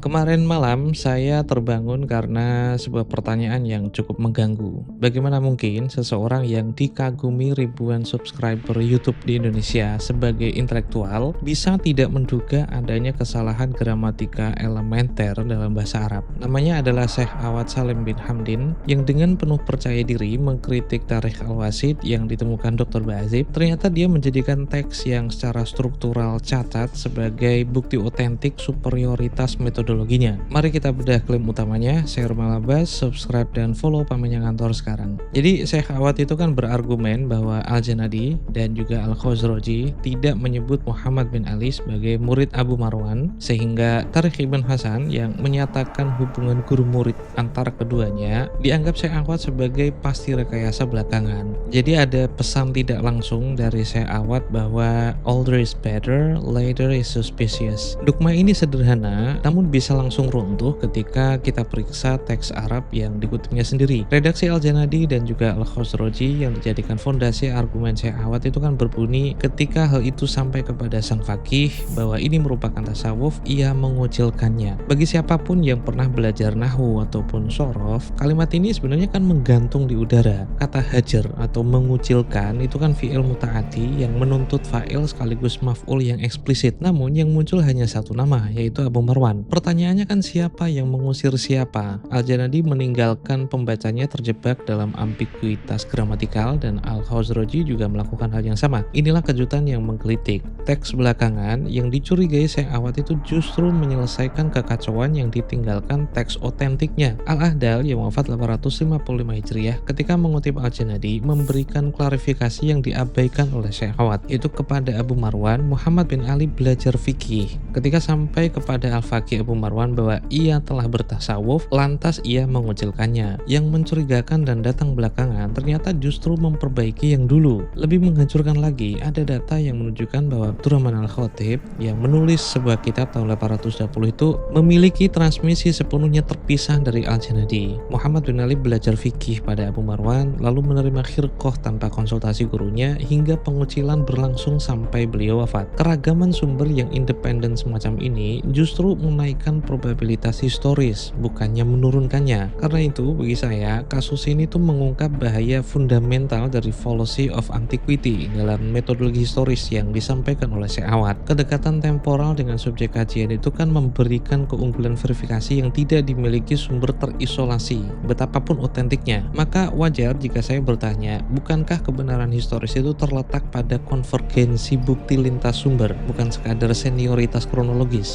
Kemarin malam saya terbangun karena sebuah pertanyaan yang cukup mengganggu. Bagaimana mungkin seseorang yang dikagumi ribuan subscriber YouTube di Indonesia sebagai intelektual bisa tidak menduga adanya kesalahan gramatika elementer dalam bahasa Arab? Namanya adalah Syekh Awad Salim bin Hamdin yang dengan penuh percaya diri mengkritik Tarikh Al-Wasit yang ditemukan Dr. Bazib. Ternyata dia menjadikan teks yang secara struktural cacat sebagai bukti otentik superioritas metodologinya. Mari kita bedah klaim utamanya, share malabas, subscribe dan follow Pamenya Ngantor sekarang. Jadi Syekh Awad itu kan berargumen bahwa Al-Janadi dan juga Al-Khazraji tidak menyebut Muhammad bin Ali sebagai murid Abu Marwan, sehingga Tarikh Ibn Hasan yang menyatakan hubungan guru murid antara keduanya dianggap Syekh Awad sebagai pasti rekayasa belakangan. Jadi ada pesan tidak langsung dari Syekh Awad bahwa older is better, later is suspicious. Dogma ini sederhana, namun bisa langsung runtuh ketika kita periksa teks Arab yang dikutipnya sendiri. Redaksi Al-Janadi dan juga Al-Khazraji yang dijadikan fondasi argumen Syekh Awad itu kan berbunyi, ketika hal itu sampai kepada sang faqih bahwa ini merupakan tasawuf, ia mengucilkannya. Bagi siapapun yang pernah belajar nahwu ataupun sorof, kalimat ini sebenarnya kan menggantung di udara. Kata hajar atau mengucilkan itu kan fi'il muta'ati yang menuntut fa'il sekaligus maf'ul yang eksplisit. Namun yang muncul hanya satu nama, yaitu Abu Marwan. Pertanyaannya kan siapa yang mengusir siapa? Al-Janadi meninggalkan pembacanya terjebak dalam ambiguitas gramatikal dan Al-Khazraji juga melakukan hal yang sama. Inilah kejutan yang menggelitik. Teks belakangan yang dicurigai Syekh Awad itu justru menyelesaikan kekacauan yang ditinggalkan teks otentiknya. Al-Ahdal yang wafat 855 Hijriah ketika mengutip Al-Janadi memberikan klarifikasi yang diabaikan oleh Syekh Awad, itu kepada Abu Marwan, Muhammad bin Ali belajar fikih. Ketika sampai kepada Al-Faqih Abu Marwan bahwa ia telah bertasawuf, lantas ia mengucilkannya. Yang mencurigakan dan datang belakangan ternyata justru memperbaiki yang dulu. Lebih menghancurkan lagi, ada data yang menunjukkan bahwa Abdurrahman Al-Khatib yang menulis sebuah kitab tahun 820 itu memiliki transmisi sepenuhnya terpisah dari Al-Janadi. Muhammad bin Ali belajar fikih pada Abu Marwan, lalu menerima khirqah tanpa konsultasi gurunya hingga pengucilan berlangsung sampai beliau wafat. Keragaman sumber yang independen semacam ini justru menaikkan probabilitas historis, bukannya menurunkannya. Karena itu, bagi saya, kasus ini tuh mengungkap bahaya fundamental dari fallacy of antiquity dalam metodologi historis yang disampaikan oleh Syekh Awad. Kedekatan temporal dengan subjek kajian itu kan memberikan keunggulan verifikasi yang tidak dimiliki sumber terisolasi, betapapun otentiknya. Maka wajar jika saya bertanya, bukankah kebenaran historis itu terletak pada konvergensi bukti lintas sumber, bukan sekadar senioritas kronologis?